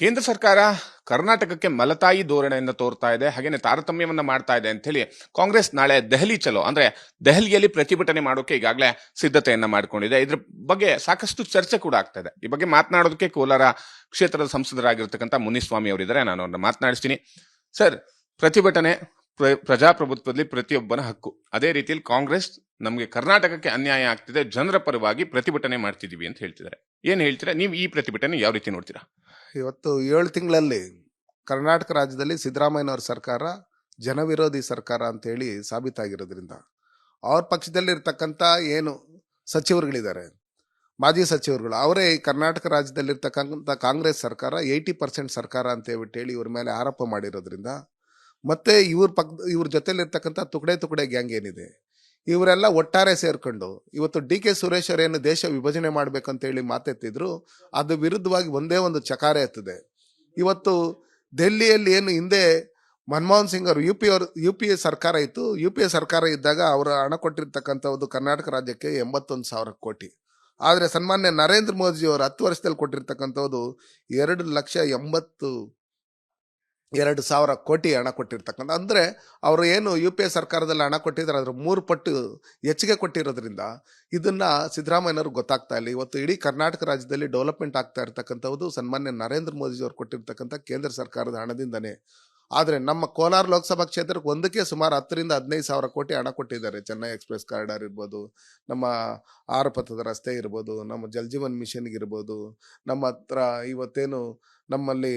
ಕೇಂದ್ರ ಸರ್ಕಾರ ಕರ್ನಾಟಕಕ್ಕೆ ಮಲತಾಯಿ ಧೋರಣೆಯನ್ನು ತೋರ್ತಾ ಇದೆ, ಹಾಗೇನೆ ತಾರತಮ್ಯವನ್ನ ಮಾಡ್ತಾ ಇದೆ ಅಂತ ಹೇಳಿ ಕಾಂಗ್ರೆಸ್ ನಾಳೆ ದೆಹಲಿ ಚಲೋ ಅಂದ್ರೆ ದೆಹಲಿಯಲ್ಲಿ ಪ್ರತಿಭಟನೆ ಮಾಡೋಕೆ ಈಗಾಗಲೇ ಸಿದ್ಧತೆಯನ್ನ ಮಾಡ್ಕೊಂಡಿದೆ. ಇದ್ರ ಬಗ್ಗೆ ಸಾಕಷ್ಟು ಚರ್ಚೆ ಕೂಡ ಆಗ್ತಾ ಇದೆ. ಈ ಬಗ್ಗೆ ಮಾತನಾಡೋದಕ್ಕೆ ಕೋಲಾರ ಕ್ಷೇತ್ರದ ಸಂಸದರಾಗಿರ್ತಕ್ಕಂಥ ಮುನಿಸ್ವಾಮಿ ಅವರಿದ್ದಾರೆ. ನಾನು ಅವ್ರನ್ನ ಮಾತನಾಡಿಸ್ತೀನಿ. ಸರ್, ಪ್ರತಿಭಟನೆ ಪ್ರಜಾಪ್ರಭುತ್ವದಲ್ಲಿ ಪ್ರತಿಯೊಬ್ಬನ ಹಕ್ಕು. ಅದೇ ರೀತಿಯಲ್ಲಿ ಕಾಂಗ್ರೆಸ್ ನಮಗೆ ಕರ್ನಾಟಕಕ್ಕೆ ಅನ್ಯಾಯ ಆಗ್ತಿದೆ, ಜನರ ಪರವಾಗಿ ಪ್ರತಿಭಟನೆ ಮಾಡ್ತಿದೀವಿ ಅಂತ ಹೇಳ್ತಿದ್ದಾರೆ. ಏನ್ ಹೇಳ್ತೀರಾ ನೀವು? ಈ ಪ್ರತಿಭಟನೆ ಯಾವ ರೀತಿ ನೋಡ್ತೀರಾ? ಇವತ್ತು 7 ತಿಂಗಳಲ್ಲಿ ಕರ್ನಾಟಕ ರಾಜ್ಯದಲ್ಲಿ ಸಿದ್ದರಾಮಯ್ಯನವ್ರ ಸರ್ಕಾರ ಜನವಿರೋಧಿ ಸರ್ಕಾರ ಅಂತೇಳಿ ಸಾಬೀತಾಗಿರೋದ್ರಿಂದ ಅವ್ರ ಪಕ್ಷದಲ್ಲಿರ್ತಕ್ಕಂಥ ಏನು ಸಚಿವರುಗಳಿದ್ದಾರೆ, ಮಾಜಿ ಸಚಿವರುಗಳು, ಅವರೇ ಈ ಕರ್ನಾಟಕ ರಾಜ್ಯದಲ್ಲಿರ್ತಕ್ಕಂಥ ಕಾಂಗ್ರೆಸ್ ಸರ್ಕಾರ 80% ಸರ್ಕಾರ ಅಂತ ಹೇಳಿ ಇವ್ರ ಮೇಲೆ ಆರೋಪ ಮಾಡಿರೋದ್ರಿಂದ, ಮತ್ತೆ ಇವ್ರ ಜೊತೆಲಿರ್ತಕ್ಕಂಥ ತುಕಡೆ ಗ್ಯಾಂಗ್ ಏನಿದೆ ಇವರೆಲ್ಲ ಒಟ್ಟಾರೆ ಸೇರ್ಕೊಂಡು ಇವತ್ತು ಡಿ.ಕೆ. ಸುರೇಶ್ ಅವರೇನು ದೇಶ ವಿಭಜನೆ ಮಾಡ್ಬೇಕಂತೇಳಿ ಮಾತೆತ್ತಿದ್ರು, ಅದು ವಿರುದ್ಧವಾಗಿ ಒಂದೇ ಒಂದು ಚಕಾರ ಎತ್ತದೆ. ಇವತ್ತು ದೆಹಲಿಯಲ್ಲಿ ಏನು ಹಿಂದೆ ಮನಮೋಹನ್ ಸಿಂಗ್ ಅವರು ಯು ಪಿ ಎ ಸರ್ಕಾರ ಇತ್ತು, ಯು ಪಿ ಎ ಸರ್ಕಾರ ಇದ್ದಾಗ ಅವರು ಹಣ ಕೊಟ್ಟಿರ್ತಕ್ಕಂಥದ್ದು ಕರ್ನಾಟಕ ರಾಜ್ಯಕ್ಕೆ 81,000 ಕೋಟಿ. ಆದರೆ ಸನ್ಮಾನ್ಯ ನರೇಂದ್ರ ಮೋದಿ ಅವರು 10 ವರ್ಷದಲ್ಲಿ ಕೊಟ್ಟಿರ್ತಕ್ಕಂಥದ್ದು 2,82,000 ಕೋಟಿ ಹಣ ಕೊಟ್ಟಿರ್ತಕ್ಕಂಥ. ಅಂದರೆ ಅವರು ಏನು ಯು ಪಿ ಎ ಸರ್ಕಾರದಲ್ಲಿ ಹಣ ಕೊಟ್ಟಿದ್ದಾರೆ ಅದರ 3 ಪಟ್ಟು ಹೆಚ್ಚಿಗೆ ಕೊಟ್ಟಿರೋದ್ರಿಂದ ಇದನ್ನ ಸಿದ್ದರಾಮಯ್ಯನವ್ರಿಗೆ ಗೊತ್ತಾಗ್ತಾ ಇಲ್ಲ. ಇವತ್ತು ಇಡೀ ಕರ್ನಾಟಕ ರಾಜ್ಯದಲ್ಲಿ ಡೆವಲಪ್ಮೆಂಟ್ ಆಗ್ತಾ ಇರ್ತಕ್ಕಂಥದ್ದು ಸನ್ಮಾನ್ಯ ನರೇಂದ್ರ ಮೋದಿ ಅವರು ಕೊಟ್ಟಿರ್ತಕ್ಕಂಥ ಕೇಂದ್ರ ಸರ್ಕಾರದ ಹಣದಿಂದನೇ. ಆದರೆ ನಮ್ಮ ಕೋಲಾರ ಲೋಕಸಭಾ ಕ್ಷೇತ್ರಕ್ಕೆ ಒಂದಕ್ಕೆ ಸುಮಾರು 10,000-15,000 ಕೋಟಿ ಹಣ ಕೊಟ್ಟಿದ್ದಾರೆ. ಚೆನ್ನೈ ಎಕ್ಸ್ಪ್ರೆಸ್ ಕಾರಿಡಾರ್ ಇರ್ಬೋದು, ನಮ್ಮ 6 ಪಥದ ರಸ್ತೆ ಇರ್ಬೋದು, ನಮ್ಮ ಜಲಜೀವನ್ ಮಿಷನ್ಗೆ ಇರ್ಬೋದು, ನಮ್ಮ ಹತ್ರ ಇವತ್ತೇನು ನಮ್ಮಲ್ಲಿ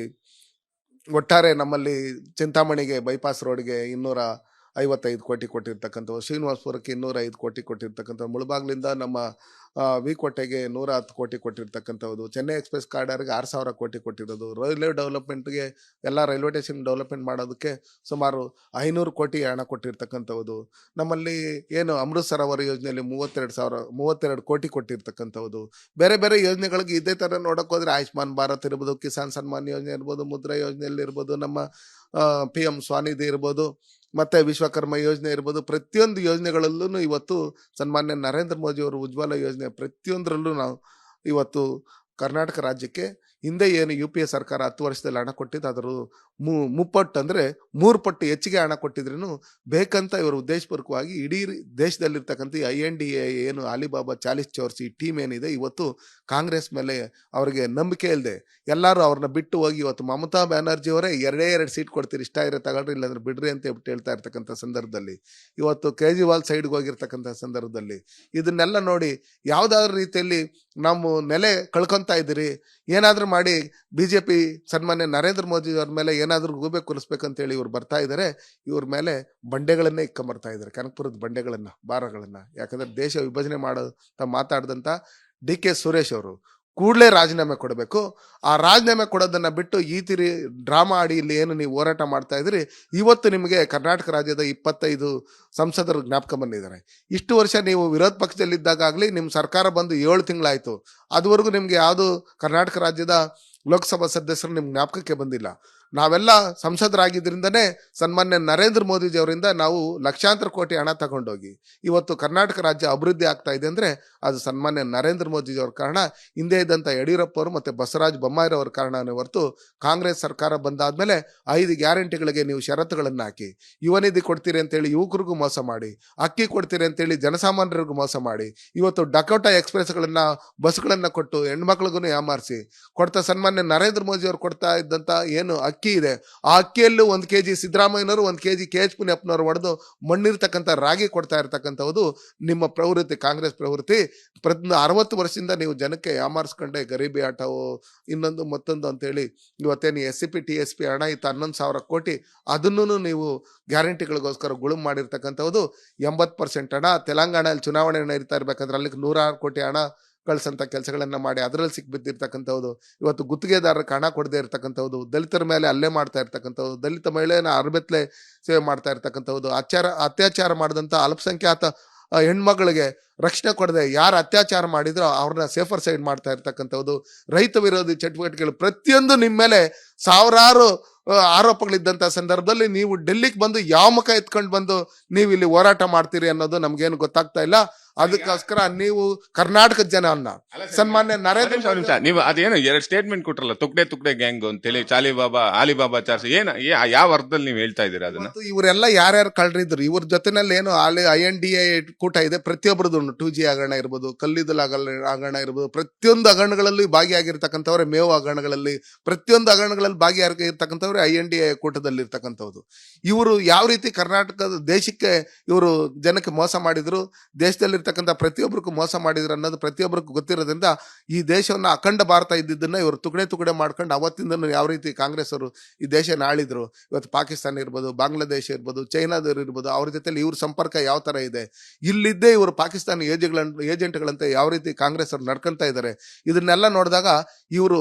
ಒಟ್ಟಾರೆ ನಮ್ಮಲ್ಲಿ ಚಿಂತಾಮಣಿಗೆ ಬೈಪಾಸ್ ರೋಡ್ಗೆ 255 ಕೋಟಿ ಕೊಟ್ಟಿರ್ತಕ್ಕಂಥವು, ಶ್ರೀನಿವಾಸಪುರಕ್ಕೆ 205 ಕೋಟಿ ಕೊಟ್ಟಿರ್ತಕ್ಕಂಥದ್ದು, ಮುಳಬಾಗ್ಲಿಂದ ನಮ್ಮ ವಿಕೋಟೆಗೆ 110 ಕೋಟಿ ಕೊಟ್ಟಿರ್ತಕ್ಕಂಥದ್ದು, ಚೆನ್ನೈ ಎಕ್ಸ್ಪ್ರೆಸ್ ಕಾರಿಡಾರ್ಗೆ 6,000 ಕೋಟಿ ಕೊಟ್ಟಿರೋದು, ರೈಲ್ವೆ ಡೆವಲಪ್ಮೆಂಟ್ಗೆ ಎಲ್ಲ ರೈಲ್ವೆ ಸ್ಟೇಷನ್ ಡೆವಲಪ್ಮೆಂಟ್ ಮಾಡೋದಕ್ಕೆ ಸುಮಾರು 500 ಕೋಟಿ ಹಣ ಕೊಟ್ಟಿರ್ತಕ್ಕಂಥದ್ದು, ನಮ್ಮಲ್ಲಿ ಏನು ಅಮೃತ್ ಸರೋವರ ಯೋಜನೆಯಲ್ಲಿ 32 ಕೋಟಿ ಕೊಟ್ಟಿರ್ತಕ್ಕಂಥದ್ದು, ಬೇರೆ ಬೇರೆ ಯೋಜನೆಗಳಿಗೆ ಇದೇ ಥರ ನೋಡೋಕೆ ಹೋದರೆ ಆಯುಷ್ಮಾನ್ ಭಾರತ್ ಇರ್ಬೋದು, ಕಿಸಾನ್ ಸನ್ಮಾನ್ ಯೋಜನೆ ಇರ್ಬೋದು, ಮುದ್ರಾ ಯೋಜನೆಯಲ್ಲಿ ಇರ್ಬೋದು, ನಮ್ಮ PM ಸ್ವಾನಿಧಿ ಇರ್ಬೋದು, ಮತ್ತೆ ವಿಶ್ವಕರ್ಮ ಯೋಜನೆ ಇರ್ಬೋದು, ಪ್ರತಿಯೊಂದು ಯೋಜನೆಗಳಲ್ಲೂ ಇವತ್ತು ಸನ್ಮಾನ್ಯ ನರೇಂದ್ರ ಮೋದಿ ಅವರು ಉಜ್ವಲ ಯೋಜನೆ ಪ್ರತಿಯೊಂದರಲ್ಲೂ ನಾವು ಇವತ್ತು ಕರ್ನಾಟಕ ರಾಜ್ಯಕ್ಕೆ ಹಿಂದೆ ಏನು ಯು ಪಿ ಎ ಸರ್ಕಾರ 10 ವರ್ಷದಲ್ಲಿ ಹಣ ಕೊಟ್ಟಿದ್ದು ಅದರ ಮುಪ್ಪಟ್ಟು ಅಂದರೆ 3 ಪಟ್ಟು ಹೆಚ್ಚಿಗೆ ಹಣ ಕೊಟ್ಟಿದ್ರೂ ಬೇಕಂತ ಇವರು ಉದ್ದೇಶಪೂರ್ವಕವಾಗಿ ಇಡೀ ದೇಶದಲ್ಲಿರ್ತಕ್ಕಂಥ INDA ಏನು ಅಲಿಬಾಬಾ 40 ಚೋರ್ಸಿ ಟೀಮ್ ಏನಿದೆ ಇವತ್ತು ಕಾಂಗ್ರೆಸ್ ಮೇಲೆ ಅವರಿಗೆ ನಂಬಿಕೆ ಇಲ್ಲದೆ ಎಲ್ಲರೂ ಅವ್ರನ್ನ ಬಿಟ್ಟು ಹೋಗಿ ಇವತ್ತು ಮಮತಾ ಬ್ಯಾನರ್ಜಿ ಅವರೇ 2 ಸೀಟ್ ಕೊಡ್ತೀರಿ, ಇಷ್ಟ ಇರೋ ತಗೊಳ್ರಿ, ಇಲ್ಲಾಂದ್ರೆ ಬಿಡ್ರಿ ಅಂತ ಹೇಳ್ತಾ ಇರ್ತಕ್ಕಂಥ ಸಂದರ್ಭದಲ್ಲಿ, ಇವತ್ತು ಕೇಜ್ರಿವಾಲ್ ಸೈಡ್ಗೆ ಹೋಗಿರ್ತಕ್ಕಂಥ ಸಂದರ್ಭದಲ್ಲಿ ಇದನ್ನೆಲ್ಲ ನೋಡಿ ಯಾವುದಾದ್ರೂ ರೀತಿಯಲ್ಲಿ ನಾವು ನೆಲೆ ಕಳ್ಕೊತಾ ಇದ್ದೀರಿ, ಏನಾದರೂ ಮಾಡಿ BJP ಸನ್ಮಾನ್ಯ ನರೇಂದ್ರ ಮೋದಿ ಅವ್ರ ಮೇಲೆ ಏನಾದರೂ ಗೂಬೆ ಕುರಿಸ್ಬೇಕಂತೇಳಿ ಇವ್ರು ಬರ್ತಾ ಇದ್ದಾರೆ. ಇವ್ರ ಮೇಲೆ ಬಂಡೆಗಳನ್ನೇ ಇಕ್ಕೊಂಬರ್ತಾ ಇದ್ದಾರೆ, ಕನಕಪುರದ ಬಂಡೆಗಳನ್ನ, ಬಾರಗಳನ್ನ. ಯಾಕಂದ್ರೆ ದೇಶ ವಿಭಜನೆ ಮಾತಾಡಿದಂಥ ಡಿ.ಕೆ. ಸುರೇಶ್ ಅವರು ಕೂಡಲೇ ರಾಜೀನಾಮೆ ಕೊಡಬೇಕು. ಆ ರಾಜೀನಾಮೆ ಕೊಡೋದನ್ನ ಬಿಟ್ಟು ಈ ತಿರಿ ಡ್ರಾಮಾ ಆಡಿ ಇಲ್ಲಿ ಏನು ನೀವು ಹೋರಾಟ ಮಾಡ್ತಾ ಇದ್ರಿ, ಇವತ್ತು ನಿಮಗೆ ಕರ್ನಾಟಕ ರಾಜ್ಯದ 25 ಸಂಸದರು ಜ್ಞಾಪಕ ಬಂದಿದ್ದಾರೆ. ಇಷ್ಟು ವರ್ಷ ನೀವು ವಿರೋಧ ಪಕ್ಷದಲ್ಲಿದ್ದಾಗಲಿ ನಿಮ್ಮ ಸರ್ಕಾರ ಬಂದು 7 ತಿಂಗಳಾಯಿತು, ಅದುವರೆಗೂ ನಿಮ್ಗೆ ಯಾವುದು ಕರ್ನಾಟಕ ರಾಜ್ಯದ ಲೋಕಸಭಾ ಸದಸ್ಯರು ನಿಮ್ಗೆ ಜ್ಞಾಪಕಕ್ಕೆ ಬಂದಿಲ್ಲ. ನಾವೆಲ್ಲ ಸಂಸದರಾಗಿದ್ದರಿಂದನೇ ಸನ್ಮಾನ್ಯ ನರೇಂದ್ರ ಮೋದಿಜಿ ಅವರಿಂದ ನಾವು ಲಕ್ಷಾಂತರ ಕೋಟಿ ಹಣ ತಗೊಂಡೋಗಿ ಇವತ್ತು ಕರ್ನಾಟಕ ರಾಜ್ಯ ಅಭಿವೃದ್ಧಿ ಆಗ್ತಾ ಇದೆ ಅಂದರೆ ಅದು ಸನ್ಮಾನ್ಯ ನರೇಂದ್ರ ಮೋದಿಜಿ ಅವ್ರ ಕಾರಣ, ಹಿಂದೆ ಇದ್ದಂಥ ಯಡಿಯೂರಪ್ಪ ಅವರು ಮತ್ತು ಬಸವರಾಜ ಬೊಮ್ಮಾಯಿರವ್ರ ಕಾರಣನೇ ಹೊರತು ಕಾಂಗ್ರೆಸ್ ಸರ್ಕಾರ ಬಂದಾದ್ಮೇಲೆ 5 ಗ್ಯಾರಂಟಿಗಳಿಗೆ ನೀವು ಷರತ್ತುಗಳನ್ನು ಹಾಕಿ ಯುವ ನಿಧಿ ಕೊಡ್ತೀರಿ ಅಂತೇಳಿ ಯುವಕರಿಗೂ ಮೋಸ ಮಾಡಿ, ಅಕ್ಕಿ ಕೊಡ್ತೀರಿ ಅಂತೇಳಿ ಜನಸಾಮಾನ್ಯರಿಗೂ ಮೋಸ ಮಾಡಿ, ಇವತ್ತು ಡಕೋಟಾ ಎಕ್ಸ್ಪ್ರೆಸ್ಗಳನ್ನು ಬಸ್ಗಳನ್ನು ಕೊಟ್ಟು ಹೆಣ್ಮಕ್ಳಿಗೂ ಯಾಮಾರಿಸಿ ಕೊಡ್ತಾ ಸನ್ಮಾನ್ಯ ನರೇಂದ್ರ ಮೋದಿ ಅವರು ಕೊಡ್ತಾ ಇದ್ದಂಥ ಏನು ಅಕ್ಕಿ ಇದೆ, ಆ ಅಕ್ಕಿಯಲ್ಲೂ 1 kg ಸಿದ್ದರಾಮಯ್ಯನವರು 1 kg KH ಮುನಿಯಪ್ಪನವರು ಹೊಡೆದು ಮಣ್ಣಿರ್ತಕ್ಕಂಥ ರಾಗಿ ಕೊಡ್ತಾ ಇರ್ತಕ್ಕಂಥದ್ದು ನಿಮ್ಮ ಪ್ರವೃತ್ತಿ, ಕಾಂಗ್ರೆಸ್ ಪ್ರವೃತ್ತಿ. 60 ವರ್ಷದಿಂದ ನೀವು ಜನಕ್ಕೆ ಯಾಮಾರಿಸ್ಕೊಂಡೆ ಗರೀಬಿ ಆಟವು ಇನ್ನೊಂದು ಮತ್ತೊಂದು ಅಂತೇಳಿ ಇವತ್ತೇನು SCP TSP ಹಣ ಇತ್ತು 11,000 ಕೋಟಿ, ಅದನ್ನು ನೀವು ಗ್ಯಾರಂಟಿಗಳಿಗೋಸ್ಕರ ಗುಳುಮ್ ಮಾಡಿರ್ತಕ್ಕಂಥದ್ದು. 80% ಹಣ ತೆಲಂಗಾಣದಲ್ಲಿ ಚುನಾವಣೆ ನಡೀತಾ ಇರ್ಬೇಕಾದ್ರೆ ಅಲ್ಲಿಗೆ 106 ಕೋಟಿ ಹಣ ಕಳ್ಸಂಥ ಕೆಲಸಗಳನ್ನ ಮಾಡಿ ಅದರಲ್ಲಿ ಸಿಕ್ಬಿದ್ದಿರ್ತಕ್ಕಂಥದ್ದು. ಇವತ್ತು ಗುತ್ತಿಗೆದಾರರಿಗೆ ಹಣ ಕೊಡದೇ ಇರ್ತಕ್ಕಂಥದ್ದು, ದಲಿತರ ಮೇಲೆ ಹಲ್ಲೆ ಮಾಡ್ತಾ ಇರ್ತಕ್ಕಂಥದ್ದು, ದಲಿತ ಮಹಿಳೆಯನ್ನ ಅರ್ಬೆತ್ಲೆ ಸೇವೆ ಮಾಡ್ತಾ ಇರ್ತಕ್ಕಂಥದ್ದು, ಅತ್ಯಾಚಾರ ಮಾಡಿದಂಥ ಅಲ್ಪಸಂಖ್ಯಾತ ಹೆಣ್ಮಗಳಿಗೆ ರಕ್ಷಣೆ ಕೊಡದೆ ಯಾರು ಅತ್ಯಾಚಾರ ಮಾಡಿದ್ರೋ ಅವ್ರನ್ನ ಸೇಫರ್ ಸೈಡ್ ಮಾಡ್ತಾ ಇರ್ತಕ್ಕಂಥದ್ದು, ರೈತ ವಿರೋಧಿ ಚಟುವಟಿಕೆಗಳು ಪ್ರತಿಯೊಂದು ನಿಮ್ಮ ಮೇಲೆ ಸಾವಿರಾರು ಆರೋಪಗಳಿದ್ದಂಥ ಸಂದರ್ಭದಲ್ಲಿ ನೀವು ಡೆಲ್ಲಿಗೆ ಬಂದು ಯಾವ ಮುಖ ಎತ್ಕೊಂಡು ಬಂದು ನೀವು ಇಲ್ಲಿ ಹೋರಾಟ ಮಾಡ್ತೀರಿ ಅನ್ನೋದು ನಮಗೇನು ಗೊತ್ತಾಗ್ತಾ ಇಲ್ಲ. ಅದಕ್ಕೋಸ್ಕರ ನೀವು ಕರ್ನಾಟಕದ ಜನವನ್ನ ಸನ್ಮಾನ್ಯ ನರೇಂದ್ರ ಒಂದ್ ನಿಮಿಷ, ನೀವು ಅದೇನು 2 ಸ್ಟೇಟ್ಮೆಂಟ್ ಕೊಟ್ರಲ್ಲ, ತುಕ್ಡೆ ಗ್ಯಾಂಗ್ ಅಂತೇಳಿ, ಚಾಲಿಬಾಬಾ ಆಲಿಬಾಬಾ ಚಾರ್ಜ್, ಯಾವ ಅರ್ಥದಲ್ಲಿ ನೀವು ಹೇಳ್ತಾ ಇದೀರಾ ಅದನ್ನ? ಮತ್ತು ಇವರೆಲ್ಲ ಯಾರ್ಯಾರು ಕಳ್ರಿದ್ರು ಇವ್ರ ಜೊತೆನಲ್ಲಿ ಏನು ಅಲ್ಲಿ INDA ಕೂಟ ಇದೆ, ಪ್ರತಿಯೊಬ್ಬರದು 2G ಹಗರಣ ಇರ್ಬೋದು, ಕಲ್ಲಿದ್ದಲು ಹಗರಣ ಇರ್ಬೋದು, ಪ್ರತಿಯೊಂದು ಹಗರಣಗಳಲ್ಲಿ ಭಾಗಿಯಾಗಿರ್ತಕ್ಕಂಥವ್ರೆ, ಮೇವು ಹಗರಣಗಳಲ್ಲಿ ಪ್ರತಿಯೊಂದು ಹಗರಣಗಳಲ್ಲಿ ಭಾಗಿಯಾಗಿರ್ತಕ್ಕಂಥವ್ರೆ INDA ಕೂಟದಲ್ಲಿ ಇರ್ತಕ್ಕಂಥವ್ರು. ಇವರು ಯಾವ ರೀತಿ ಕರ್ನಾಟಕದ ದೇಶಕ್ಕೆ ಇವರು ಜನಕ್ಕೆ ಮೋಸ ಮಾಡಿದ್ರು, ದೇಶದಲ್ಲಿರ್ತಕ್ಕಂಥ ಪ್ರತಿಯೊಬ್ಬರಿಗೂ ಮೋಸ ಮಾಡಿದ್ರು ಅನ್ನೋದು ಪ್ರತಿಯೊಬ್ಬರಿಗೂ ಗೊತ್ತಿರೋದ್ರಿಂದ ಈ ದೇಶವನ್ನ ಅಖಂಡ ಭಾರತ ಇದ್ದಿದ್ದನ್ನ ಇವರು ತುಕಡೆ ಮಾಡ್ಕೊಂಡು ಅವತ್ತಿಂದ ಯಾವ ರೀತಿ ಕಾಂಗ್ರೆಸ್ ಅವರು ಈ ದೇಶ ಆಳಿದ್ರು. ಇವತ್ತು ಪಾಕಿಸ್ತಾನ ಇರ್ಬೋದು, ಬಾಂಗ್ಲಾದೇಶ ಇರ್ಬೋದು, ಚೈನಾದವ್ರು ಇರ್ಬೋದು, ಅವ್ರ ಜೊತೆಲಿ ಇವ್ರ ಸಂಪರ್ಕ ಯಾವ ತರ ಇದೆ, ಇಲ್ಲಿದ್ದೇ ಇವರು ಪಾಕಿಸ್ತಾನ ಏಜೆಂಟ್ಗಳಂತೆ ಯಾವ ರೀತಿ ಕಾಂಗ್ರೆಸ್ ಅವ್ರು ನಡ್ಕೊಂತ ಇದ್ದಾರೆ. ಇದನ್ನೆಲ್ಲ ನೋಡಿದಾಗ ಇವರು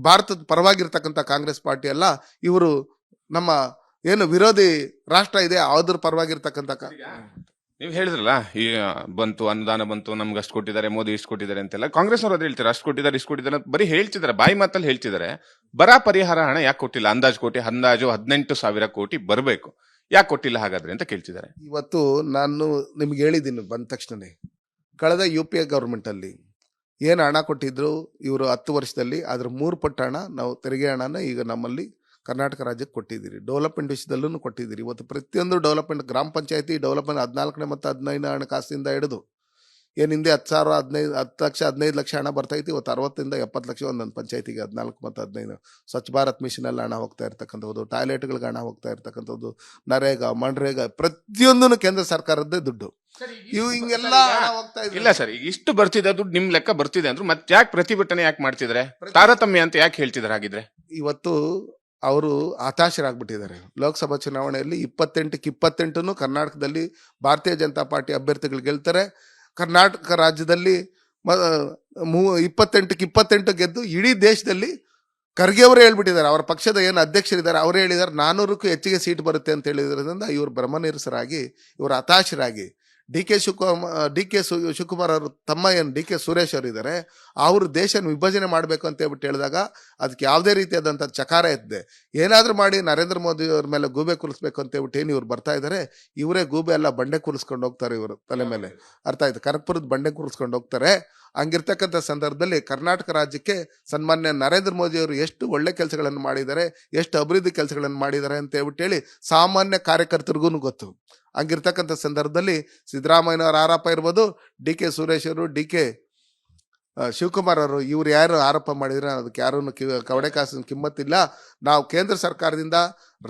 ಭಾರತದ ಪರವಾಗಿರ್ತಕ್ಕಂಥ ಕಾಂಗ್ರೆಸ್ ಪಾರ್ಟಿ ಅಲ್ಲ, ಇವರು ನಮ್ಮ ಏನು ವಿರೋಧಿ ರಾಷ್ಟ್ರ ಇದೆ ಅದ್ರ ಪರವಾಗಿರ್ತಕ್ಕಂಥ ನೀವು ಹೇಳಿದ್ರಲ್ಲ, ಈ ಬಂತು ಅನುದಾನ ಬಂತು, ನಮ್ಗೆ ಅಷ್ಟು ಕೊಟ್ಟಿದ್ದಾರೆ, ಮೋದಿ ಇಷ್ಟು ಕೊಟ್ಟಿದ್ದಾರೆ ಅಂತೆಲ್ಲ ಕಾಂಗ್ರೆಸ್ ಅವರು ಅದ್ ಹೇಳ್ತಾರೆ, ಅಷ್ಟು ಕೊಟ್ಟಿದ್ದಾರೆ ಇಷ್ಟು ಕೊಟ್ಟಿದ್ದಾರೆ ಅಂತ ಬರೀ ಹೇಳ್ತಿದ್ದಾರೆ, ಬಾಯಿ ಮಾತಲ್ಲಿ ಹೇಳ್ತಿದ್ದಾರೆ. ಬರ ಪರಿಹಾರ ಹಣ ಯಾಕೆ ಕೊಟ್ಟಿಲ್ಲ? ಅಂದಾಜು 18,000 ಕೋಟಿ ಬರಬೇಕು, ಯಾಕೆ ಕೊಟ್ಟಿಲ್ಲ ಹಾಗಾದ್ರೆ ಅಂತ ಕೇಳ್ತಿದ್ದಾರೆ. ಇವತ್ತು ನಾನು ನಿಮ್ಗೆ ಹೇಳಿದ್ದೀನಿ ಬಂದ ತಕ್ಷಣನೇ, ಕಳೆದ UPA ಗೌರ್ಮೆಂಟ್ ಅಲ್ಲಿ ಏನು ಹಣ ಕೊಟ್ಟಿದ್ರು ಇವರು 10 ವರ್ಷದಲ್ಲಿ ಅದ್ರ 3 ಪಟ್ಟು ಹಣ ನಾವು ತೆರಿಗೆ ಹಣನ ಈಗ ನಮ್ಮಲ್ಲಿ ಕರ್ನಾಟಕ ರಾಜ್ಯಕ್ಕೆ ಕೊಟ್ಟಿದ್ದೀರಿ. ಡೆವಲಪ್ಮೆಂಟ್ ವಿಷಯದಲ್ಲೂ ಕೊಟ್ಟಿದ್ದೀರಿ. ಇವತ್ತು ಪ್ರತಿಯೊಂದು ಡೆವಲಪ್ಮೆಂಟ್, ಗ್ರಾಮ ಪಂಚಾಯತಿ ಡೆವಲಪ್ಮೆಂಟ್ 14ನೇ ಮತ್ತು 15ನೇ ಹಣಕಾಸಿನಿಂದ ಹಿಡಿದು ಏನು ಹಿಂದೆ 10 ಲಕ್ಷ 15 ಲಕ್ಷ ಹಣ ಬರ್ತಾ ಇತ್ತು, ಇವತ್ತು 60ರಿಂದ 70 ಲಕ್ಷ ಒಂದೊಂದು ಪಂಚಾಯತಿಗೆ 14 ಮತ್ತು 15. ಸ್ವಚ್ಛ ಭಾರತ್ ಮಿಷನ್ ಅಲ್ಲಿ ಹಣ ಹೋಗ್ತಾ ಇರ್ತಕ್ಕಂಥದ್ದು, ಟಾಯ್ಲೆಟ್ಗಳಿಗೆ ಹಣ ಹೋಗ್ತಾ ಇರ್ತಕ್ಕಂಥದ್ದು, ನರೇಗಾ ಮನ್ರೇಗಾ ಪ್ರತಿಯೊಂದೂ ಕೇಂದ್ರ ಸರ್ಕಾರದ್ದೇ ದುಡ್ಡು. ಇವು ಹಿಂಗೆಲ್ಲ ಹಣ ಹೋಗ್ತಾ ಇದೆ. ಇಲ್ಲ ಸರ್, ಈಗ ಇಷ್ಟು ಬರ್ತಿದೆ ದುಡ್ಡು, ನಿಮ್ ಲೆಕ್ಕ ಬರ್ತಿದೆ ಅಂದ್ರು ಮತ್ತೆ ಯಾಕೆ ಪ್ರತಿಭಟನೆ ಯಾಕೆ ಮಾಡ್ತಿದ್ರೆ? ತಾರತಮ್ಯ ಅಂತ ಯಾಕೆ ಹೇಳ್ತಿದಾರೆ ಹಾಗಿದ್ರೆ? ಇವತ್ತು ಅವರು ಹತಾಶರಾಗ್ಬಿಟ್ಟಿದ್ದಾರೆ. ಲೋಕಸಭಾ ಚುನಾವಣೆಯಲ್ಲಿ 28ಕ್ಕೆ 28 ಕರ್ನಾಟಕದಲ್ಲಿ ಭಾರತೀಯ ಜನತಾ ಪಾರ್ಟಿ ಅಭ್ಯರ್ಥಿಗಳು ಗೆಲ್ತಾರೆ. ಕರ್ನಾಟಕ ರಾಜ್ಯದಲ್ಲಿ 28ಕ್ಕೆ 28 ಗೆದ್ದು ಇಡೀ ದೇಶದಲ್ಲಿ ಖರ್ಗೆ ಅವರೇ ಹೇಳ್ಬಿಟ್ಟಿದ್ದಾರೆ, ಅವರ ಪಕ್ಷದ ಏನು ಅಧ್ಯಕ್ಷರಿದ್ದಾರೆ ಅವರೇ ಹೇಳಿದ್ದಾರೆ 400ಕ್ಕೂ ಹೆಚ್ಚಿಗೆ ಸೀಟ್ ಬರುತ್ತೆ ಅಂತ ಹೇಳಿದ್ರಿಂದ ಇವರು ಭ್ರಮನಿರಸರಾಗಿ, ಇವರು ಹತಾಶರಾಗಿ, ಡಿ ಕೆ ಶಿವಕುಮಾರ್ ಅವರು ತಮ್ಮ ಏನು DK ಸುರೇಶ್ ಅವರು ಇದ್ದಾರೆ, ಅವರು ದೇಶನ ವಿಭಜನೆ ಮಾಡಬೇಕು ಅಂತ ಹೇಳ್ಬಿಟ್ಟು ಹೇಳಿದಾಗ ಅದಕ್ಕೆ ಯಾವುದೇ ರೀತಿಯಾದಂಥ ಚಕಾರ ಎತ್ತಿದೆ. ಏನಾದರೂ ಮಾಡಿ ನರೇಂದ್ರ ಮೋದಿ ಅವ್ರ ಮೇಲೆ ಗೂಬೆ ಕೂರಿಸ್ಬೇಕು ಅಂತ ಹೇಳ್ಬಿಟ್ಟು ಏನು ಇವ್ರು ಬರ್ತಾ ಇದ್ದಾರೆ, ಇವರೇ ಗೂಬೆ ಎಲ್ಲ ಬಂಡೆ ಕೂರಿಸ್ಕೊಂಡು ಹೋಗ್ತಾರೆ ಇವರು ತಲೆ ಮೇಲೆ. ಅರ್ಥ ಆಯ್ತು, ಕನಕಪುರದ ಬಂಡೆ ಕೂರಿಸ್ಕೊಂಡು ಹೋಗ್ತಾರೆ. ಹಂಗಿರ್ತಕ್ಕಂಥ ಸಂದರ್ಭದಲ್ಲಿ ಕರ್ನಾಟಕ ರಾಜ್ಯಕ್ಕೆ ಸನ್ಮಾನ್ಯ ನರೇಂದ್ರ ಮೋದಿ ಅವರು ಎಷ್ಟು ಒಳ್ಳೆ ಕೆಲಸಗಳನ್ನು ಮಾಡಿದ್ದಾರೆ, ಎಷ್ಟು ಅಭಿವೃದ್ಧಿ ಕೆಲಸಗಳನ್ನು ಮಾಡಿದ್ದಾರೆ ಅಂತ ಹೇಳ್ಬಿಟ್ಟು ಹೇಳಿ ಸಾಮಾನ್ಯ ಕಾರ್ಯಕರ್ತರಿಗೂ ಗೊತ್ತು. ಹಂಗಿರ್ತಕ್ಕಂಥ ಸಂದರ್ಭದಲ್ಲಿ ಸಿದ್ದರಾಮಯ್ಯನವರ ಆರೋಪ ಇರ್ಬೋದು, DK ಸುರೇಶ್ ಅವರು, DK ಶಿವಕುಮಾರ್ ಅವರು, ಇವ್ರು ಯಾರು ಆರೋಪ ಮಾಡಿದ್ರೆ ಅದಕ್ಕೆ ಯಾರೂ ಕವಡೆ ಕಾಸಿನ ಕಿಮ್ಮತ್ತಿಲ್ಲ. ನಾವು ಕೇಂದ್ರ ಸರ್ಕಾರದಿಂದ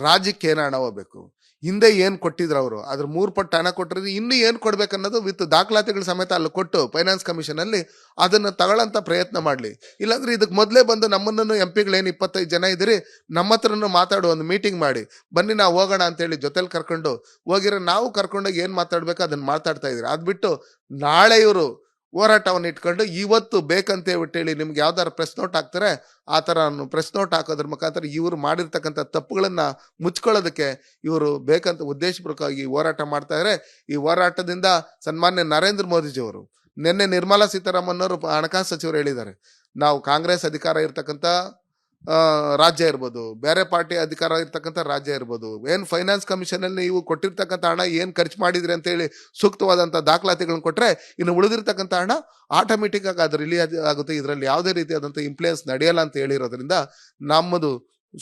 ರಾಜ್ಯಕ್ಕೆ ಏನು ಹಣ ಹೋಗ್ಬೇಕು, ಹಿಂದೆ ಏನು ಕೊಟ್ಟಿದ್ರು ಅವರು ಅದ್ರ 3 ಪಟ್ಟು ಹಣ ಕೊಟ್ಟಿರೋದು, ಇನ್ನು ಏನು ಕೊಡ್ಬೇಕನ್ನೋದು ವಿತ್ ದಾಖಲಾತಿಗಳ ಸಮೇತ ಅಲ್ಲಿ ಕೊಟ್ಟು ಫೈನಾನ್ಸ್ ಕಮಿಷನ್ ಅಲ್ಲಿ ಅದನ್ನು ತಗೊಳ್ಳಂತ ಪ್ರಯತ್ನ ಮಾಡಲಿ. ಇಲ್ಲಾಂದ್ರೆ ಇದಕ್ಕೆ ಮೊದಲೇ ಬಂದು ನಮ್ಮನ್ನು MP ಗಳೇನು 25 ಜನ ಇದ್ದೀರಿ, ನಮ್ಮ ಹತ್ರನೂ ಮಾತಾಡು, ಒಂದು ಮೀಟಿಂಗ್ ಮಾಡಿ ಬನ್ನಿ ನಾವು ಹೋಗೋಣ ಅಂತೇಳಿ ಜೊತೆಲಿ ಕರ್ಕೊಂಡು ಹೋಗಿರೋ ನಾವು ಕರ್ಕೊಂಡೋಗಿ ಏನು ಮಾತಾಡ್ಬೇಕು ಅದನ್ನ ಮಾತಾಡ್ತಾ ಇದ್ದೀರಿ. ಅದ್ಬಿಟ್ಟು ನಾಳೆ ಇವರು ಹೋರಾಟವನ್ನು ಇಟ್ಕೊಂಡು ಇವತ್ತು ಬೇಕಂತ ಹೇಳ್ಬಿಟ್ಟೇಳಿ ನಿಮ್ಗೆ ಯಾವ್ದಾರು ಪ್ರೆಸ್ ನೋಟ್ ಹಾಕ್ತಾರೆ, ಆ ಥರ ಪ್ರೆಸ್ ನೋಟ್ ಹಾಕೋದ್ರ ಮುಖಾಂತರ ಇವರು ಮಾಡಿರ್ತಕ್ಕಂಥ ತಪ್ಪುಗಳನ್ನ ಮುಚ್ಕೊಳ್ಳೋದಕ್ಕೆ ಇವರು ಬೇಕಂತ ಉದ್ದೇಶಪೂರ್ವಕವಾಗಿ ಹೋರಾಟ ಮಾಡ್ತಾ ಇದ್ದಾರೆ. ಈ ಹೋರಾಟದಿಂದ ಸನ್ಮಾನ್ಯ ನರೇಂದ್ರ ಮೋದಿಜಿಯವರು ನಿನ್ನೆ ನಿರ್ಮಲಾ ಸೀತಾರಾಮನ್ ಅವರು ಹಣಕಾಸು ಸಚಿವರು ಹೇಳಿದ್ದಾರೆ, ನಾವು ಕಾಂಗ್ರೆಸ್ ಅಧಿಕಾರ ಇರ್ತಕ್ಕಂಥ ರಾಜ್ಯ ಇರ್ಬೋದು, ಬೇರೆ ಪಾರ್ಟಿ ಅಧಿಕಾರ ಇರ್ತಕ್ಕಂಥ ರಾಜ್ಯ ಇರ್ಬೋದು, ಏನು ಫೈನಾನ್ಸ್ ಕಮಿಷನ್ ಅಲ್ಲಿ ನೀವು ಕೊಟ್ಟಿರ್ತಕ್ಕಂಥ ಹಣ ಏನು ಖರ್ಚು ಮಾಡಿದ್ರಿ ಅಂತ ಹೇಳಿ ಸೂಕ್ತವಾದಂಥ ದಾಖಲಾತಿಗಳನ್ನ ಕೊಟ್ರೆ ಇನ್ನು ಉಳಿದಿರ್ತಕ್ಕಂಥ ಹಣ ಆಟೋಮೆಟಿಕ್ ಆಗಿ ಅದು ರಿಲೀಸ್ ಆಗುತ್ತೆ, ಇದರಲ್ಲಿ ಯಾವುದೇ ರೀತಿಯಾದಂಥ ಇಂಪ್ಲೂಯೆನ್ಸ್ ನಡೆಯಲ್ಲ ಅಂತ ಹೇಳಿರೋದ್ರಿಂದ ನಮ್ಮದು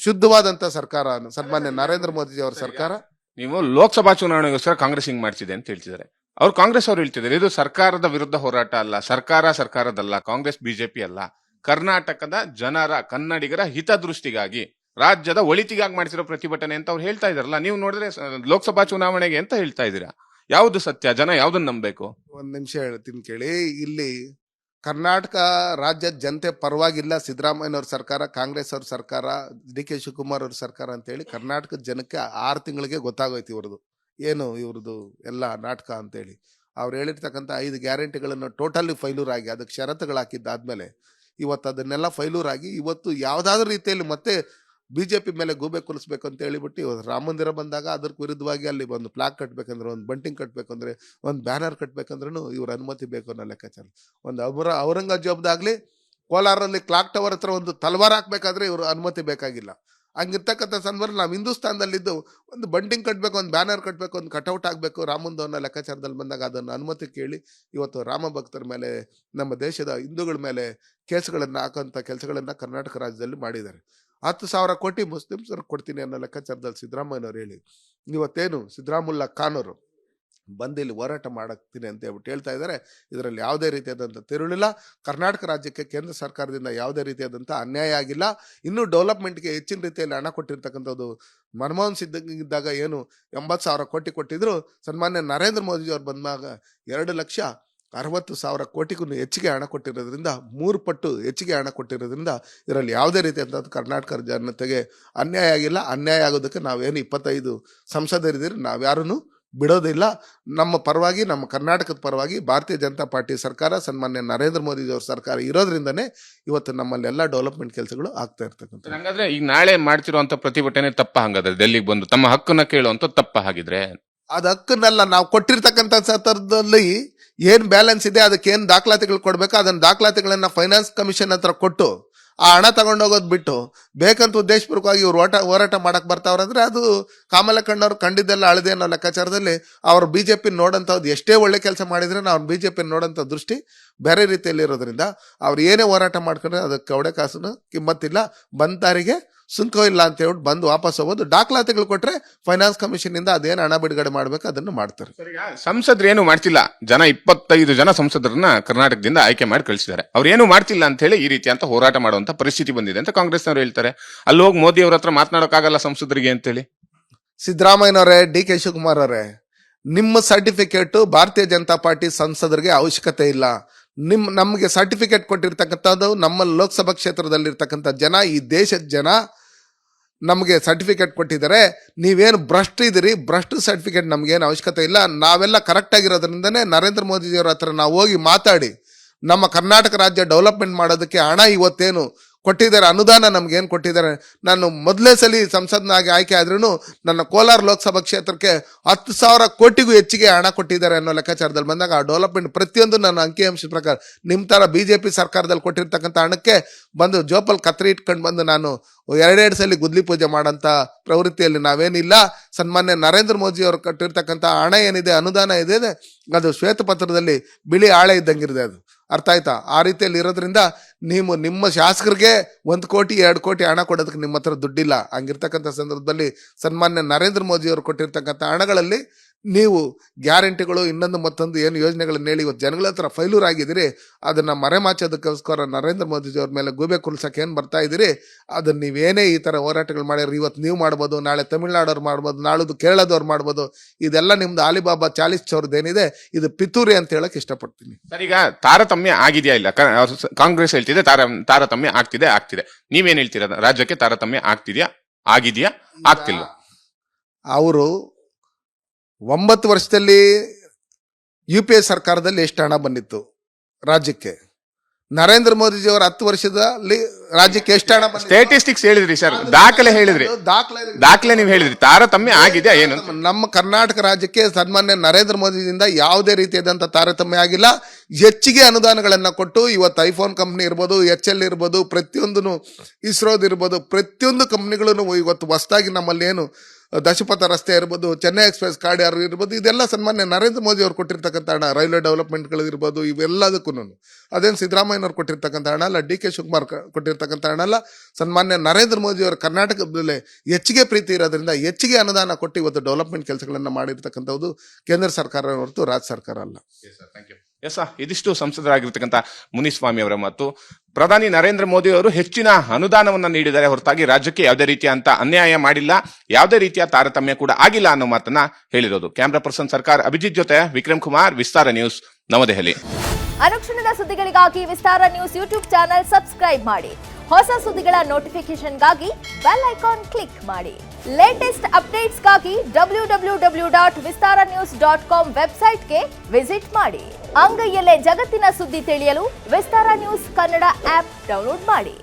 ಶುದ್ಧವಾದಂಥ ಸರ್ಕಾರ ಸನ್ಮಾನ್ಯ ನರೇಂದ್ರ ಮೋದಿಜಿ ಅವರ ಸರ್ಕಾರ. ನೀವು ಲೋಕಸಭಾ ಚುನಾವಣೆಗೋಸ್ಕರ ಕಾಂಗ್ರೆಸ್ ಹಿಂಗ್ ಮಾಡ್ತಿದೆ ಅಂತ ಹೇಳ್ತಿದ್ದಾರೆ. ಕಾಂಗ್ರೆಸ್ ಅವರು ಹೇಳ್ತಿದ್ದಾರೆ ಇದು ಸರ್ಕಾರದ ವಿರುದ್ಧ ಹೋರಾಟ ಅಲ್ಲ, ಸರ್ಕಾರದಲ್ಲ, ಕಾಂಗ್ರೆಸ್ ಬಿಜೆಪಿ ಅಲ್ಲ, ಕರ್ನಾಟಕದ ಜನರ ಕನ್ನಡಿಗರ ಹಿತದೃಷ್ಟಿಗಾಗಿ ರಾಜ್ಯದ ಒಳಿತಿಗಾಗಿ ಮಾಡ್ತಿರೋ ಪ್ರತಿಭಟನೆ ಅಂತ ಅವ್ರು ಹೇಳ್ತಾ ಇದಾರಲ್ಲ. ನೀವು ನೋಡಿದ್ರೆ ಲೋಕಸಭಾ ಚುನಾವಣೆಗೆ ಅಂತ ಹೇಳ್ತಾ ಇದ್ದೀರಾ, ಯಾವ್ದು ಸತ್ಯ? ಜನ ಯಾವ್ದನ್ನ ನಂಬಬೇಕು? ಒಂದ್ ನಿಮಿಷ ಹೇಳ್ತೀನಿ ಕೇಳಿ. ಇಲ್ಲಿ ಕರ್ನಾಟಕ ರಾಜ್ಯದ ಜನತೆ ಪರವಾಗಿಲ್ಲ ಸಿದ್ದರಾಮಯ್ಯನವ್ರ ಸರ್ಕಾರ, ಕಾಂಗ್ರೆಸ್ ಅವ್ರ ಸರ್ಕಾರ, DK ಶಿವಕುಮಾರ್ ಅವ್ರ ಸರ್ಕಾರ ಅಂತ ಹೇಳಿ ಕರ್ನಾಟಕದ ಜನಕ್ಕೆ 6 ತಿಂಗಳಿಗೆ ಗೊತ್ತಾಗೋಯ್ತು ಇವ್ರದ್ದು ಏನು ಇವ್ರದ್ದು ಎಲ್ಲ ನಾಟಕ ಅಂತೇಳಿ. ಅವ್ರು ಹೇಳಿರ್ತಕ್ಕಂಥ 5 ಗ್ಯಾರಂಟಿಗಳನ್ನು ಟೋಟಲಿ ಫೈಲೂರ್ ಆಗಿ ಅದಕ್ಕೆ ಷರತ್ತುಗಳು ಹಾಕಿದ್ದಾದ್ಮೇಲೆ ಇವತ್ತು ಅದನ್ನೆಲ್ಲ ಫೈಲೂರ್ ಆಗಿ ಇವತ್ತು ಯಾವ್ದಾದ್ರು ರೀತಿಯಲ್ಲಿ ಮತ್ತೆ BJP ಮೇಲೆ ಗೂಬೆ ಕೂರಿಸ್ಬೇಕು ಅಂತ ಹೇಳಿಬಿಟ್ಟು ಇವತ್ತು ರಾಮ ಮಂದಿರ ಬಂದಾಗ ಅದಕ್ಕೆ ವಿರುದ್ಧವಾಗಿ ಅಲ್ಲಿ ಒಂದು ಪ್ಲಾಕ್ ಕಟ್ಬೇಕಂದ್ರೆ, ಒಂದು ಬಂಟಿಂಗ್ ಕಟ್ಬೇಕಂದ್ರೆ, ಒಂದು ಬ್ಯಾನರ್ ಕಟ್ಬೇಕಂದ್ರೂ ಇವ್ರ ಅನುಮತಿ ಬೇಕು ಅನ್ನೋ ಲೆಕ್ಕಾಚಾರ. ಒಂದು ಔರಂಗಜೇಬ್ದಾಗ್ಲಿ ಕೋಲಾರಲ್ಲಿ ಕ್ಲಾಕ್ ಟವರ್ ಹತ್ರ ಒಂದು ತಲವಾರ್ ಹಾಕ್ಬೇಕಾದ್ರೆ ಇವ್ರ ಅನುಮತಿ ಬೇಕಾಗಿಲ್ಲ. ಹಂಗಿರ್ತಕ್ಕಂಥ ಸಂದರ್ಭದಲ್ಲಿ ನಾವು ಹಿಂದೂಸ್ತಾನದಲ್ಲಿದ್ದು ಒಂದು ಬಂಡಿಂಗ್ ಕಟ್ಟಬೇಕು, ಒಂದು ಬ್ಯಾನರ್ ಕಟ್ಟಬೇಕು, ಒಂದು ಕಟೌಟ್ ಆಗಬೇಕು ರಾಮಂದು ಅನ್ನೋ ಲೆಕ್ಕಾಚಾರದಲ್ಲಿ ಬಂದಾಗ ಅದನ್ನು ಅನುಮತಿ ಕೇಳಿ ಇವತ್ತು ರಾಮ ಭಕ್ತರ ಮೇಲೆ, ನಮ್ಮ ದೇಶದ ಹಿಂದೂಗಳ ಮೇಲೆ ಕೇಸ್ಗಳನ್ನು ಹಾಕೋಂಥ ಕೆಲಸಗಳನ್ನು ಕರ್ನಾಟಕ ರಾಜ್ಯದಲ್ಲಿ ಮಾಡಿದ್ದಾರೆ. 10,000 ಕೋಟಿ ಮುಸ್ಲಿಮ್ಸರು ಕೊಡ್ತೀನಿ ಅನ್ನೋ ಲೆಕ್ಕಾಚಾರದಲ್ಲಿ ಸಿದ್ದರಾಮಯ್ಯನವ್ರು ಹೇಳಿ ಇವತ್ತೇನು ಸಿದ್ದರಾಮುಲ್ಲಾ ಖಾನ್ ಅವರು ಬಂದು ಇಲ್ಲಿ ಹೋರಾಟ ಮಾಡಕ್ತೀನಿ ಅಂತ ಹೇಳ್ಬಿಟ್ಟು ಹೇಳ್ತಾ ಇದ್ದಾರೆ. ಇದರಲ್ಲಿ ಯಾವುದೇ ರೀತಿಯಾದಂಥ ತಿರುಳಿಲ್ಲ. ಕರ್ನಾಟಕ ರಾಜ್ಯಕ್ಕೆ ಕೇಂದ್ರ ಸರ್ಕಾರದಿಂದ ಯಾವುದೇ ರೀತಿಯಾದಂಥ ಅನ್ಯಾಯ ಆಗಿಲ್ಲ. ಇನ್ನೂ ಡೆವಲಪ್ಮೆಂಟ್ಗೆ ಹೆಚ್ಚಿನ ರೀತಿಯಲ್ಲಿ ಹಣ ಕೊಟ್ಟಿರ್ತಕ್ಕಂಥದ್ದು ಮನಮೋಹನ್ ಸಿಂಗ್ ಇದ್ದಾಗ ಏನು 80,000 ಕೋಟಿ ಕೊಟ್ಟಿದ್ರು, ಸನ್ಮಾನ್ಯ ನರೇಂದ್ರ ಮೋದಿಜಿಯವ್ರು ಬಂದಾಗ 2,60,000 ಕೋಟಿಗೂ ಹೆಚ್ಚಿಗೆ ಹಣ ಕೊಟ್ಟಿರೋದ್ರಿಂದ, 3 ಪಟ್ಟು ಹೆಚ್ಚಿಗೆ ಹಣ ಕೊಟ್ಟಿರೋದ್ರಿಂದ ಇದರಲ್ಲಿ ಯಾವುದೇ ರೀತಿಯಾದಂಥ ಕರ್ನಾಟಕ ಜನತೆಗೆ ಅನ್ಯಾಯ ಆಗಿಲ್ಲ. ಅನ್ಯಾಯ ಆಗೋದಕ್ಕೆ ನಾವೇನು 25 ಸಂಸದರಿದ್ದೀರಿ, ನಾವ್ಯಾರೂ ಬಿಡೋದಿಲ್ಲ. ನಮ್ಮ ಪರವಾಗಿ, ನಮ್ಮ ಕರ್ನಾಟಕದ ಪರವಾಗಿ ಭಾರತೀಯ ಜನತಾ ಪಾರ್ಟಿ ಸರ್ಕಾರ, ಸನ್ಮಾನ್ಯ ನರೇಂದ್ರ ಮೋದಿಜಿಯವ್ರ ಸರ್ಕಾರ ಇರೋದ್ರಿಂದನೇ ಇವತ್ತು ನಮ್ಮಲ್ಲೆಲ್ಲ ಡೆವಲಪ್ಮೆಂಟ್ ಕೆಲಸಗಳು ಆಗ್ತಾ ಇರ್ತಕ್ಕಂಥ. ಹಂಗಾದ್ರೆ ಈಗ ನಾಳೆ ಮಾಡ್ತಿರುವಂತ ಪ್ರತಿಭಟನೆ ತಪ್ಪ? ಹಂಗಾದ್ರೆ ಡೆಲ್ಲಿಗೆ ಬಂದು ತಮ್ಮ ಹಕ್ಕನ್ನ ಕೇಳುವಂತ ತಪ್ಪ? ಹಾಗಿದ್ರೆ ಅದು ಹಕ್ಕನ್ನೆಲ್ಲ ನಾವು ಕೊಟ್ಟಿರ್ತಕ್ಕಂಥ ಸಂದರ್ಭದಲ್ಲಿ ಏನು ಬ್ಯಾಲೆನ್ಸ್ ಇದೆ, ಅದಕ್ಕೆ ಏನು ದಾಖಲಾತಿಗಳು ಕೊಡಬೇಕು, ಅದನ್ನ ದಾಖಲಾತಿಗಳನ್ನ ಫೈನಾನ್ಸ್ ಕಮಿಷನ್ ಹತ್ರ ಕೊಟ್ಟು ಆ ಹಣ ತಗೊಂಡೋಗೋದು ಬಿಟ್ಟು ಬೇಕಂತ ಉದ್ದೇಶಪೂರ್ವಕವಾಗಿ ಇವ್ರು ಹೋರಾಟ ಮಾಡಕ್ ಬರ್ತಾವ್ರಂದ್ರೆ ಅದು ಕಾಮಲಕಣ್ಣವ್ರು ಕಂಡಿದ್ದೆಲ್ಲ ಅಳದೆ ಅನ್ನೋ ಲೆಕ್ಕಾಚಾರದಲ್ಲಿ ಅವ್ರು BJP ನೋಡಂಥದ್ದು ಎಷ್ಟೇ ಒಳ್ಳೆ ಕೆಲಸ ಮಾಡಿದ್ರೆ ಅವ್ರು BJP ನೋಡೋಂಥ ದೃಷ್ಟಿ ಬೇರೆ ರೀತಿಯಲ್ಲಿ ಇರೋದ್ರಿಂದ ಅವ್ರು ಏನೇ ಹೋರಾಟ ಮಾಡ್ಕೊಂಡ್ರೆ ಅದಕ್ಕೆ ಕವಡೆ ಕಾಸು ಕಿಮ್ಮತ್ತಿಲ್ಲ, ಬಂತಾರಿಗೆ ಸುಂಕ ಇಲ್ಲ ಅಂತ ಹೇಳ್ಬಿಟ್ಟು ಬಂದು ವಾಪಸ್ ಹೋಗೋದು. ದಾಖಲಾತಿಗಳು ಕೊಟ್ರೆ ಫೈನಾನ್ಸ್ ಕಮಿಷನ್ ಇಂದ ಅದೇನು ಹಣ ಬಿಡುಗಡೆ ಮಾಡ್ಬೇಕು ಅದನ್ನು ಮಾಡ್ತಾರೆ. ಸಂಸದರು ಏನು ಮಾಡ್ತಿಲ್ಲ. 25 ಜನ ಸಂಸದರನ್ನ ಕರ್ನಾಟಕದಿಂದ ಆಯ್ಕೆ ಮಾಡಿ ಕಳಿಸಿದ್ದಾರೆ. ಅವ್ರು ಏನು ಮಾಡ್ತಿಲ್ಲ ಅಂತ ಹೇಳಿ ಈ ರೀತಿ ಅಂತ ಹೋರಾಟ ಮಾಡುವಂತ ಪರಿಸ್ಥಿತಿ ಬಂದಿದೆ ಅಂತ ಕಾಂಗ್ರೆಸ್ನವರು ಹೇಳ್ತಾರೆ. ಅಲ್ಲಿ ಹೋಗಿ ಮೋದಿ ಅವ್ರ ಹತ್ರ ಮಾತನಾಡೋಕ್ಕಾಗಲ್ಲ ಸಂಸದರಿಗೆ ಅಂತೇಳಿ. ಸಿದ್ದರಾಮಯ್ಯನವರೇ, DK ಶಿವಕುಮಾರ್ ಅವರೇ, ನಿಮ್ಮ ಸರ್ಟಿಫಿಕೇಟ್ ಭಾರತೀಯ ಜನತಾ ಪಾರ್ಟಿ ಸಂಸದರಿಗೆ ಅವಶ್ಯಕತೆ ಇಲ್ಲ. ನಮಗೆ ಸರ್ಟಿಫಿಕೇಟ್ ಕೊಟ್ಟಿರ್ತಕ್ಕಂಥದ್ದು ನಮ್ಮ ಲೋಕಸಭಾ ಕ್ಷೇತ್ರದಲ್ಲಿರ್ತಕ್ಕಂಥ ಜನ, ಈ ದೇಶದ ಜನ ನಮಗೆ ಸರ್ಟಿಫಿಕೇಟ್ ಕೊಟ್ಟಿದ್ದಾರೆ. ನೀವೇನು ಭ್ರಷ್ಟ ಇದ್ದೀರಿ, ಭ್ರಷ್ಟ ಸರ್ಟಿಫಿಕೇಟ್ ನಮಗೇನು ಅವಶ್ಯಕತೆ ಇಲ್ಲ. ನಾವೆಲ್ಲ ಕರೆಕ್ಟ್ ಆಗಿರೋದ್ರಿಂದನೇ ನರೇಂದ್ರ ಮೋದಿಜಿಯವರ ಹತ್ರ ನಾವು ಹೋಗಿ ಮಾತಾಡಿ ನಮ್ಮ ಕರ್ನಾಟಕ ರಾಜ್ಯ ಡೆವಲಪ್ಮೆಂಟ್ ಮಾಡೋದಕ್ಕೆ ಹಣ ಇವತ್ತೇನು ಕೊಟ್ಟಿದ್ದಾರೆ, ಅನುದಾನ ನಮ್ಗೇನು ಕೊಟ್ಟಿದ್ದಾರೆ. ನಾನು ಮೊದಲೇ ಸಲ ಸಂಸದನಾಗಿ ಆಯ್ಕೆ ಆದ್ರೂ ನನ್ನ ಕೋಲಾರ ಲೋಕಸಭಾ ಕ್ಷೇತ್ರಕ್ಕೆ 10,000 ಕೋಟಿಗೂ ಹೆಚ್ಚಿಗೆ ಹಣ ಕೊಟ್ಟಿದ್ದಾರೆ ಅನ್ನೋ ಲೆಕ್ಕಾಚಾರದಲ್ಲಿ ಬಂದಾಗ ಆ ಡೆವಲಪ್ಮೆಂಟ್ ಪ್ರತಿಯೊಂದು ನನ್ನ ಅಂಕಿಅಂಶದ ಪ್ರಕಾರ ನಿಮ್ಮ ಥರ BJP ಸರ್ಕಾರದಲ್ಲಿ ಕೊಟ್ಟಿರ್ತಕ್ಕಂಥ ಹಣಕ್ಕೆ ಬಂದು ಜೋಪಲ್ ಕತ್ರಿ ಇಟ್ಕೊಂಡು ಬಂದು ನಾನು 2 ಸಲ ಗುದ್ಲಿ ಪೂಜೆ ಮಾಡೋಂಥ ಪ್ರವೃತ್ತಿಯಲ್ಲಿ ನಾವೇನಿಲ್ಲ. ಸನ್ಮಾನ್ಯ ನರೇಂದ್ರ ಮೋದಿ ಅವರು ಕೊಟ್ಟಿರ್ತಕ್ಕಂಥ ಹಣ ಏನಿದೆ, ಅನುದಾನ ಇದೆ, ಅದು ಶ್ವೇತಪತ್ರದಲ್ಲಿ ಬಿಳಿ ಹಾಳೆ ಇದ್ದಂಗಿರುತ್ತೆ. ಅದು ಅರ್ಥ ಆಯ್ತಾ? ಆ ರೀತಿಯಲ್ಲಿ ಇರೋದ್ರಿಂದ ನೀವು ನಿಮ್ಮ ಶಾಸಕರಿಗೆ 1 ಕೋಟಿ 2 ಕೋಟಿ ಹಣ ಕೊಡೋದಕ್ಕೆ ನಿಮ್ಮ ಹತ್ರ ದುಡ್ಡಿಲ್ಲ. ಹಂಗಿರ್ತಕ್ಕಂಥ ಸಂದರ್ಭದಲ್ಲಿ ಸನ್ಮಾನ್ಯ ನರೇಂದ್ರ ಮೋದಿ ಅವರು ಕೊಟ್ಟಿರ್ತಕ್ಕಂಥ ಹಣಗಳಲ್ಲಿ ನೀವು ಗ್ಯಾರಂಟಿಗಳು ಇನ್ನೊಂದು ಮತ್ತೊಂದು ಏನು ಯೋಜನೆಗಳನ್ನ ಹೇಳಿ ಇವತ್ತು ಜನಗಳ ಹತ್ರ ಫೈಲೂರ್ ಆಗಿದ್ದೀರಿ. ಅದನ್ನ ಮರೆಮಾಚೋದಕ್ಕೋಸ್ಕರ ನರೇಂದ್ರ ಮೋದಿಜಿಯವ್ರ ಮೇಲೆ ಗೂಬೆ ಕುಲ್ಸಕ್ಕೆ ಏನು ಬರ್ತಾ ಇದ್ದೀರಿ, ಅದನ್ನ ನೀವೇನೇ ಈ ಥರ ಹೋರಾಟಗಳು ಮಾಡಿರಿ, ಇವತ್ತು ನೀವು ಮಾಡ್ಬೋದು, ನಾಳೆ ತಮಿಳ್ನಾಡವ್ರು ಮಾಡ್ಬೋದು, ನಾಳದು ಕೇರಳದವ್ರು ಮಾಡ್ಬೋದು. ಇದೆಲ್ಲ ನಿಮ್ದು ಆಲಿಬಾಬಾ 40 ಚೌರದ್ದೇನಿದೆ, ಇದು ಪಿತೂರಿ ಅಂತ ಹೇಳಕ್ ಇಷ್ಟಪಡ್ತೀನಿ. ಸರ್, ಈಗ ತಾರತಮ್ಯ ಆಗಿದೆಯಾ ಇಲ್ಲ? ಕಾಂಗ್ರೆಸ್ ಹೇಳ್ತಿದೆ ತಾರತಮ್ಯ ಆಗ್ತಿದೆ. ನೀವೇನ್ ಹೇಳ್ತೀರಾ? ರಾಜ್ಯಕ್ಕೆ ತಾರತಮ್ಯ ಆಗಿದೆಯಾ ಆಗ್ತಿಲ್ವಾ? ಅವರು 9 ವರ್ಷದಲ್ಲಿ UPA ಸರ್ಕಾರದಲ್ಲಿ ಎಷ್ಟು ಹಣ ಬಂದಿತ್ತು ರಾಜ್ಯಕ್ಕೆ? ನರೇಂದ್ರ ಮೋದಿಜಿಯವರ 10 ವರ್ಷದಲ್ಲಿ ರಾಜ್ಯಕ್ಕೆ ಎಷ್ಟು ಹಣ ಬಂದಿತ್ತು? ಸ್ಟ್ಯಾಟಿಸ್ಟಿಕ್ಸ್ ಹೇಳಿದ್ರಿ ಸರ್, ದಾಖಲೆ ಹೇಳಿದ್ರಿ, ದಾಖಲೆ ನೀವು ಹೇಳಿದ್ರಿ. ತಾರತಮ್ಯ ಆಗಿದೆಯಾ ಏನು? ನಮ್ಮ ಕರ್ನಾಟಕ ರಾಜ್ಯಕ್ಕೆ ಸನ್ಮಾನ್ಯ ನರೇಂದ್ರ ಮೋದಿಜಿಯಿಂದ ಯಾವುದೇ ರೀತಿಯಾದಂಥ ತಾರತಮ್ಯ ಆಗಿಲ್ಲ. ಹೆಚ್ಚಿಗೆ ಅನುದಾನಗಳನ್ನ ಕೊಟ್ಟು ಇವತ್ತು ಐಫೋನ್ ಕಂಪ್ನಿ ಇರ್ಬೋದು, HL ಇರ್ಬೋದು, ಪ್ರತಿಯೊಂದು ಇಸ್ರೋದ್ ಇರ್ಬೋದು, ಪ್ರತಿಯೊಂದು ಕಂಪ್ನಿಗಳು ಇವತ್ತು ಹೊಸದಾಗಿ ನಮ್ಮಲ್ಲಿ ಏನು ದಶಪಥ ರಸ್ತೆ ಇರ್ಬೋದು, ಚೆನ್ನೈ ಎಕ್ಸ್ಪ್ರೆಸ್ ಕಾರಿಡಾರ್ ಇರ್ಬೋದು, ಇದೆಲ್ಲ ಸನ್ಮಾನ್ಯ ನರೇಂದ್ರ ಮೋದಿ ಅವ್ರು ಕೊಟ್ಟಿರ್ತಕ್ಕಂಥ ಹಣ. ರೈಲ್ವೆ ಡೆವಲಪ್ಮೆಂಟ್ಗಳು ಇರ್ಬೋದು, ಇವೆಲ್ಲದಕ್ಕೂ ಅದೇನು ಸಿದ್ದರಾಮಯ್ಯನವ್ರು ಕೊಟ್ಟಿರ್ತಕ್ಕಂಥ ಹಣ ಅಲ್ಲ, DK ಶಿವಕುಮಾರ್ ಕೊಟ್ಟಿರ್ತಕ್ಕಂಥ ಹಣ ಅಲ್ಲ. ಸನ್ಮಾನ್ಯ ನರೇಂದ್ರ ಮೋದಿ ಅವರ ಕರ್ನಾಟಕದಲ್ಲಿ ಹೆಚ್ಚಿಗೆ ಪ್ರೀತಿ ಇರೋದ್ರಿಂದ ಹೆಚ್ಚಿಗೆ ಅನುದಾನ ಕೊಟ್ಟು ಇವತ್ತು ಡೆವಲಪ್ಮೆಂಟ್ ಕೆಲಸಗಳನ್ನ ಮಾಡಿರ್ತಕ್ಕಂಥದ್ದು ಕೇಂದ್ರ ಸರ್ಕಾರ ಹೊರತು ರಾಜ್ಯ ಸರ್ಕಾರ ಅಲ್ಲ. ಇದಿಷ್ಟು ಸಂಸದರಾಗಿರ್ತಕ್ಕಂಥ ಮುನಿಸ್ವಾಮಿ ಅವರ ಮತ್ತು ಪ್ರಧಾನಿ ನರೇಂದ್ರ ಮೋದಿ ಅವರು ಹೆಚ್ಚಿನ ಅನುದಾನವನ್ನ ನೀಡಿದ್ದಾರೆ ಹೊರತಾಗಿ ರಾಜ್ಯಕ್ಕೆ ಯಾವುದೇ ರೀತಿಯ ಅಂತ ಅನ್ಯಾಯ ಮಾಡಿಲ್ಲ, ಯಾವುದೇ ರೀತಿಯ ತಾರತಮ್ಯ ಕೂಡ ಆಗಿಲ್ಲ ಅನ್ನೋ ಮಾತನ್ನ ಹೇಳಿರೋದು. ಕ್ಯಾಮ್ರಾ ಪರ್ಸನ್ ಸರ್ಕಾರ ಅಭಿಜಿತ್ ಜೊತೆ ವಿಕ್ರಮ್ ಕುಮಾರ್, ವಿಸ್ತಾರ ನ್ಯೂಸ್, ನವದೆಹಲಿ. ಅನುಕ್ಷಣದ ಸುದ್ದಿಗಳಿಗಾಗಿ ವಿಸ್ತಾರ ನ್ಯೂಸ್ ಯೂಟ್ಯೂಬ್ ಚಾನೆಲ್ ಸಬ್ಸ್ಕ್ರೈಬ್ ಮಾಡಿ. ಹೊಸ ಸುದ್ದಿಗಳ ನೋಟಿಫಿಕೇಶನ್ಗಾಗಿ ಬೆಲ್ ಐಕಾನ್ ಕ್ಲಿಕ್ ಮಾಡಿ. ಲೇಟೆಸ್ಟ್ ಅಪ್ಡೇಟ್ಸ್ಗಾಗಿ www.vistaranews.com ವೆಬ್ಸೈಟ್ಗೆ ವಿಸಿಟ್ ಮಾಡಿ. ಅಂಗೈಯಲ್ಲೇ ಜಗತ್ತಿನ ಸುದ್ದಿ ತಿಳಿಯಲು ವಿಸ್ತಾರ ನ್ಯೂಸ್ ಕನ್ನಡ ಆಪ್ ಡೌನ್ಲೋಡ್ ಮಾಡಿ.